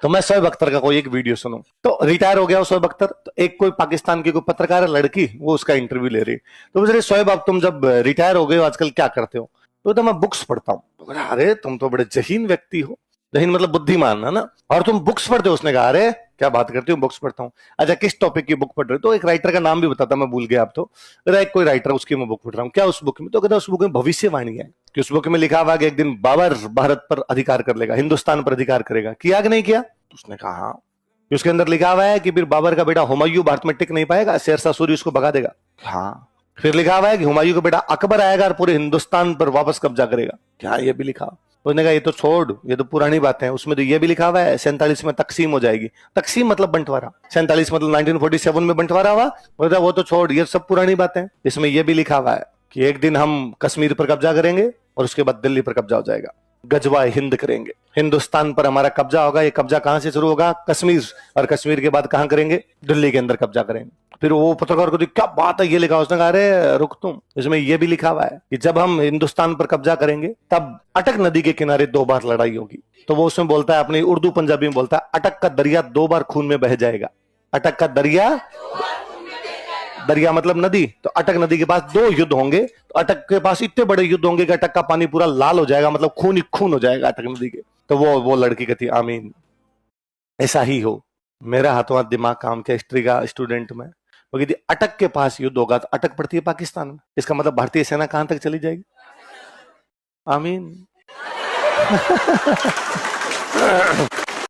तो मैं शोएब अख्तर का कोई एक वीडियो सुनूं, तो रिटायर हो गया शोएब अख्तर, तो एक कोई पाकिस्तान की कोई पत्रकार है लड़की, वो उसका इंटरव्यू ले रही, तो पूछ रही शोएब अब तुम जब रिटायर हो गए हो आजकल क्या करते हो? तो मैं बुक्स पढ़ता हूँ। तो बोला, अरे तुम तो बड़े जहीन व्यक्ति हो। जहीन मतलब बुद्धिमान है ना, और तुम बुक्स पढ़ते हो? उसने कहा, अरे क्या बात करती हूँ, बुक्स पढ़ता हूँ। अच्छा किस टॉपिक की बुक पढ़ रहे हो? तो एक राइटर का नाम भी बताता, मैं भूल गया अब तो। एक कोई राइटर, उसकी मैं बुक पढ़ रहा हूँ। क्या उस बुक में? तो कहता उस बुक में भविष्यवाणी है, कि उस बुक में लिखा हुआ कि एक दिन बाबर भारत पर अधिकार कर लेगा, हिंदुस्तान पर अधिकार करेगा। किया कि नहीं किया? तो उसने कहा हाँ। उसके अंदर लिखा हुआ है कि फिर बाबर का बेटा हुमायूं भारत में टिक नहीं पाएगा, शेरशाह सूरी उसको भगा देगा। हाँ। फिर लिखा हुआ है कि हुमायूं का बेटा अकबर आएगा और पूरे हिंदुस्तान पर वापस कब्जा करेगा। क्या ये भी लिखा? उसने कहा ये तो छोड़, ये तो पुरानी बातें हैं, उसमें तो ये भी लिखा हुआ है 47 में तकसीम हो जाएगी। तकसीम मतलब बंटवारा, 47 मतलब 1947 में बंटवारा हुआ। बोलता वो तो छोड़, ये सब पुरानी बातें, इसमें ये भी लिखा हुआ है कि एक दिन हम कश्मीर पर कब्जा करेंगे और उसके बाद दिल्ली पर कब्जा हो जाएगा, गजवा हिंद करेंगे, हिंदुस्तान पर हमारा कब्जा होगा। ये कब्जा कहां से शुरू होगा? कश्मीर, और कश्मीर के बाद कहां करेंगे? दिल्ली के अंदर कब्जा करेंगे। फिर वो पत्रकार को क्या बात है, ये लिखा? उसने कहा अरे रुक तुम, इसमें ये भी लिखा हुआ है कि जब हम हिंदुस्तान पर कब्जा करेंगे तब अटक नदी के किनारे 2 बार लड़ाई होगी। तो वो उसमें बोलता है, अपनी उर्दू पंजाबी में बोलता है, अटक का दरिया 2 बार खून में बह जाएगा। अटक का दरिया, दरिया मतलब नदी, तो अटक नदी के पास 2 युद्ध होंगे, तो अटक के पास इतने बड़े युद्ध होंगे कि अटक का पानी पूरा लाल हो जाएगा, मतलब खून ही खून हो जाएगा अटक नदी के। तो वो लड़की कहती आमीन, ऐसा ही हो। मेरा हाथों हाथ दिमाग काम किया, हिस्ट्री का स्टूडेंट में। वो कहती अटक के पास युद्ध होगा तो अटक पड़ती है पाकिस्तान में, इसका मतलब भारतीय सेना कहां तक चली जाएगी? आमीन।